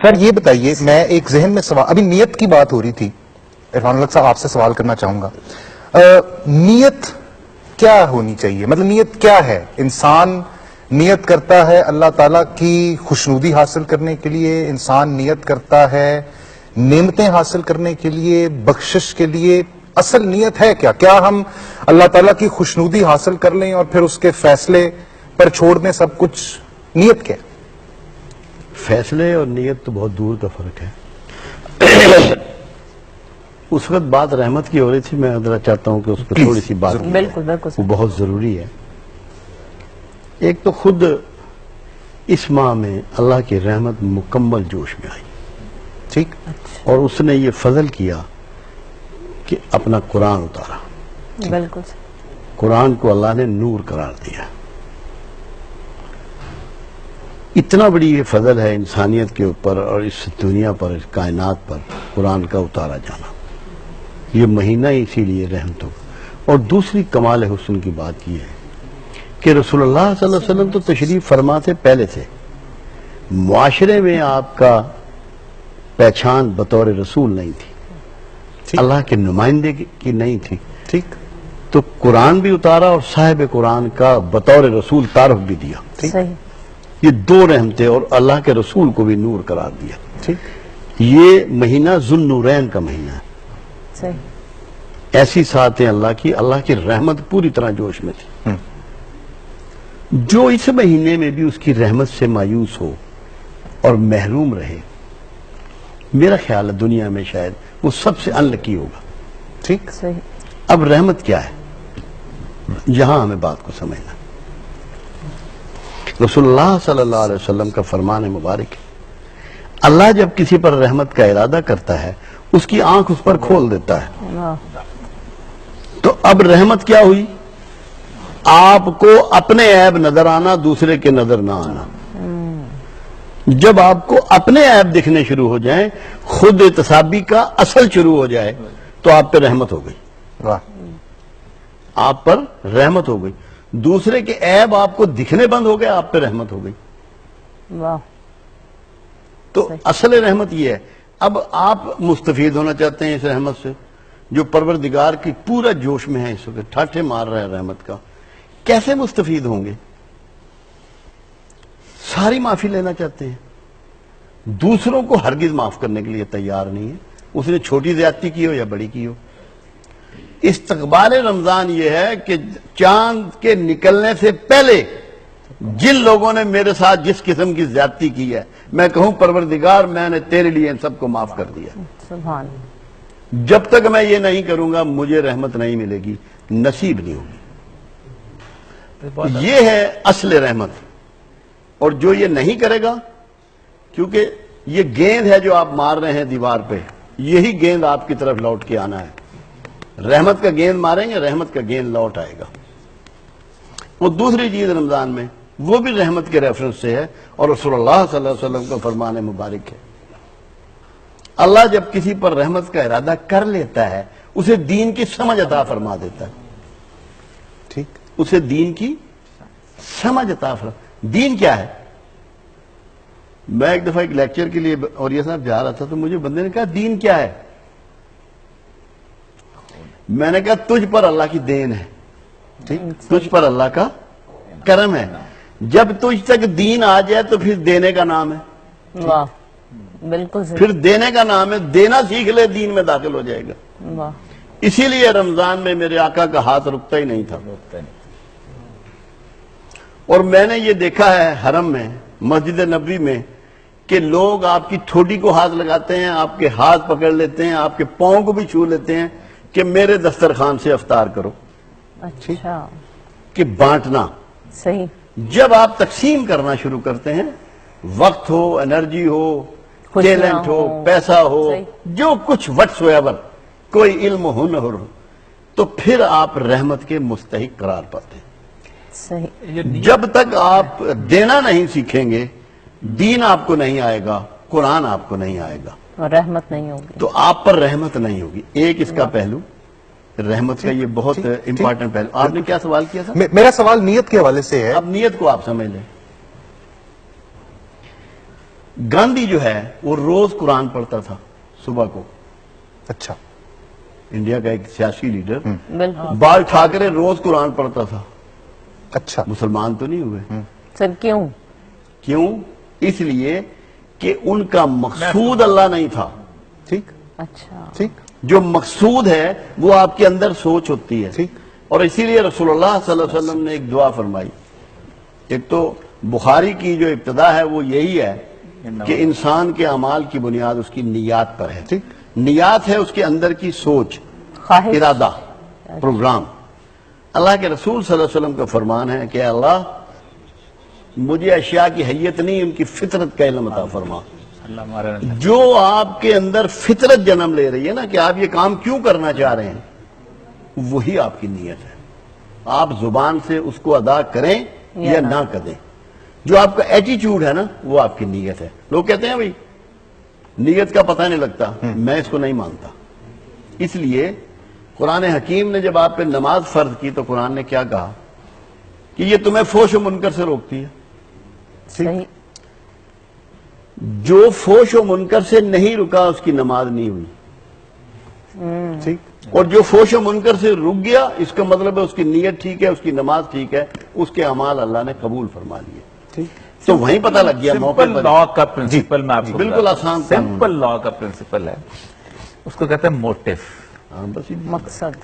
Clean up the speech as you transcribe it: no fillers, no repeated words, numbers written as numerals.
سر یہ بتائیے، میں ایک ذہن میں سوال، ابھی نیت کی بات ہو رہی تھی، عرفان الحق صاحب آپ سے سوال کرنا چاہوں گا، نیت کیا ہونی چاہیے؟ مطلب نیت کیا ہے؟ انسان نیت کرتا ہے اللہ تعالیٰ کی خوشنودی حاصل کرنے کے لیے، انسان نیت کرتا ہے نعمتیں حاصل کرنے کے لیے، بخشش کے لیے، اصل نیت ہے کیا؟ کیا ہم اللہ تعالیٰ کی خوشنودی حاصل کر لیں اور پھر اس کے فیصلے پر چھوڑ دیں سب کچھ؟ نیت کیا ہے؟ فیصلے اور نیت تو بہت دور کا فرق ہے۔ اس وقت بات رحمت کی ہو رہی تھی، میں ذرا چاہتا ہوں کہ اس پر تھوڑی سی بات کی جائے، وہ بہت ضروری ہے۔ ایک تو خود اس ماہ میں اللہ کی رحمت مکمل جوش میں آئی، ٹھیک، اور اس نے یہ فضل کیا کہ اپنا قرآن اتارا۔ بالکل قرآن کو اللہ نے نور قرار دیا۔ اتنا بڑی یہ فضل ہے انسانیت کے اوپر اور اس دنیا پر، اس کائنات پر قرآن کا اتارا جانا۔ یہ مہینہ اسی لیے رحمتوں۔ اور دوسری کمال حسن کی بات یہ ہے کہ رسول اللہ صلی اللہ علیہ وسلم تو تشریف فرما تھے پہلے سے، معاشرے میں آپ کا پہچان بطور رسول نہیں تھی، اللہ کے نمائندے کی نہیں تھی، ٹھیک، تو قرآن بھی اتارا اور صاحب قرآن کا بطور رسول تعارف بھی دیا۔ صحیح، یہ دو رحمتیں، اور اللہ کے رسول کو بھی نور قرار دیا۔ ٹھیک، یہ مہینہ ذو النورین کا مہینہ ہے۔ صحیح، ایسی ساتیں اللہ کی رحمت پوری طرح جوش میں تھی۔ جو اس مہینے میں بھی اس کی رحمت سے مایوس ہو اور محروم رہے، میرا خیال ہے دنیا میں شاید وہ سب سے انلکی ہوگا۔ ٹھیک، صحیح۔ اب رحمت کیا ہے، یہاں ہمیں بات کو سمجھنا۔ رسول اللہ صلی اللہ علیہ وسلم کا فرمان مبارک ہے، اللہ جب کسی پر رحمت کا ارادہ کرتا ہے اس کی آنکھ اس پر کھول دیتا ہے۔ تو اب رحمت کیا ہوئی؟ آپ کو اپنے عیب نظر آنا، دوسرے کے نظر نہ آنا۔ جب آپ کو اپنے عیب دکھنے شروع ہو جائیں، خود احتسابی کا اصل شروع ہو جائے، تو آپ پہ رحمت ہو گئی، واہ، آپ پر رحمت ہو گئی۔ دوسرے کے عیب آپ کو دکھنے بند ہو گئے، آپ پہ رحمت ہو گئی۔ واہ، تو اصل رحمت یہ ہے۔ اب آپ مستفید ہونا چاہتے ہیں اس رحمت سے، جو پروردگار کی پورا جوش میں ہے، اس وقت ٹھاٹھے مار رہا ہے رحمت کا، کیسے مستفید ہوں گے؟ ساری معافی لینا چاہتے ہیں، دوسروں کو ہرگز معاف کرنے کے لیے تیار نہیں ہے، اس نے چھوٹی زیادتی کی ہو یا بڑی کی ہو۔ استقبال رمضان یہ ہے کہ چاند کے نکلنے سے پہلے جن لوگوں نے میرے ساتھ جس قسم کی زیادتی کی ہے، میں کہوں پروردگار میں نے تیرے لیے ان سب کو معاف کر دیا۔ سبحان، جب تک میں یہ نہیں کروں گا مجھے رحمت نہیں ملے گی، نصیب نہیں ہوگی۔ یہ ہے اصل رحمت۔ اور جو یہ نہیں کرے گا، کیونکہ یہ گیند ہے جو آپ مار رہے ہیں دیوار پہ، یہی گیند آپ کی طرف لوٹ کے آنا ہے۔ رحمت کا گیند ماریں گے، رحمت کا گیند لوٹ آئے گا۔ اور دوسری چیز رمضان میں وہ بھی رحمت کے ریفرنس سے ہے، اور رسول اللہ صلی اللہ علیہ وسلم کا فرمان مبارک ہے، اللہ جب کسی پر رحمت کا ارادہ کر لیتا ہے اسے دین کی سمجھ عطا فرما دیتا ہے۔ ٹھیک، اسے دین کی سمجھ عطا فرما۔ دین کیا ہے؟ میں ایک دفعہ ایک لیکچر کے لیے اور یہ صاحب جا رہا تھا، تو مجھے بندے نے کہا دین کیا ہے؟ میں نے کہا تجھ پر اللہ کی دین ہے، ٹھیک، تجھ پر اللہ کا کرم ہے۔ جب تجھ تک دین آ جائے تو پھر دینے کا نام ہے، واہ، بالکل صحیح، پھر دینے کا نام ہے، دینا سیکھ لے دین میں داخل ہو جائے گا۔ واہ، اسی لیے رمضان میں میرے آقا کا ہاتھ رکتا ہی نہیں تھا۔ اور میں نے یہ دیکھا ہے حرم میں، مسجد نبوی میں، کہ لوگ آپ کی ٹھوڈی کو ہاتھ لگاتے ہیں، آپ کے ہاتھ پکڑ لیتے ہیں، آپ کے پاؤں کو بھی چھو لیتے ہیں کہ میرے دسترخوان سے افطار کرو، اچھا، کہ بانٹنا۔ صحیح، جب آپ تقسیم کرنا شروع کرتے ہیں، وقت ہو، انرجی ہو، خوشیاں ٹیلنٹ ہو، ہو، پیسا ہو، صحیح، جو کچھ وٹس ایور، کوئی علم ہو، ہنر ہو، تو پھر آپ رحمت کے مستحق قرار پاتے ہیں۔ صحیح، جب تک آپ دینا نہیں سیکھیں گے، دین آپ کو نہیں آئے گا، قرآن آپ کو نہیں آئے گا، اور رحمت نہیں ہوگی، تو آپ پر رحمت نہیں ہوگی۔ ایک اس کا پہلو رحمت کا، یہ بہت امپارٹنٹ پہلو۔ آپ نے کیا سوال کیا تھا؟ میرا سوال نیت کے حوالے سے ہے۔ اب نیت کو آپ سمجھ لیں۔ گاندھی جو ہے وہ روز قرآن پڑھتا تھا صبح کو، اچھا انڈیا کا ایک سیاسی لیڈر. بالکل. بال ٹھاکرے روز قرآن پڑھتا تھا. اچھا مسلمان تو نہیں ہوئے. سر کیوں؟ کیوں؟ اس لیے کہ ان کا مقصود اللہ نہیں تھا. ٹھیک اچھا. ٹھیک جو مقصود ہے وہ آپ کے اندر سوچ ہوتی ہے. ٹھیک. اور اسی لیے رسول اللہ صلی اللہ علیہ وسلم نے ایک دعا فرمائی. ایک تو بخاری کی جو ابتدا ہے وہ یہی ہے کہ انسان کے اعمال کی بنیاد اس کی نیات پر ہے. ٹھیک. نیات ہے اس کے اندر کی سوچ، خواہش. ارادہ، پروگرام. اللہ کے رسول صلی اللہ علیہ وسلم کا فرمان ہے کہ اے اللہ مجھے اشیاء کی حیت نہیں، ان کی فطرت کا علم عطا فرما. جو آپ کے اندر فطرت جنم لے رہی ہے نا کہ آپ یہ کام کیوں کرنا چاہ رہے ہیں، وہی آپ کی نیت ہے. آپ زبان سے اس کو ادا کریں یا نہ کریں، جو آپ کا ایٹیچیوڈ ہے نا وہ آپ کی نیت ہے. لوگ کہتے ہیں بھائی نیت کا پتہ نہیں لگتا، میں اس کو نہیں مانتا. اس لیے قرآن حکیم نے جب آپ پہ نماز فرض کی تو قرآن نے کیا کہا کہ یہ تمہیں فحش و منکر سے روکتی ہے. صحیح. جو فحش و منکر سے نہیں رکا اس کی نماز نہیں ہوئی. ٹھیک. اور جو فحش و منکر سے رک گیا اس کا مطلب ہے اس کی نیت ٹھیک ہے، اس کی نماز ٹھیک ہے، اس کے اعمال اللہ نے قبول فرما لیے. ٹھیک. تو وہیں پتہ لگ گیا موقع سمپل پر. لا کا پرنسپل میں آپ کو بالکل آسان قانون. سمپل لا کا پرنسپل ہے، اس کو کہتے ہیں موٹیو. ہاں بس مقصد.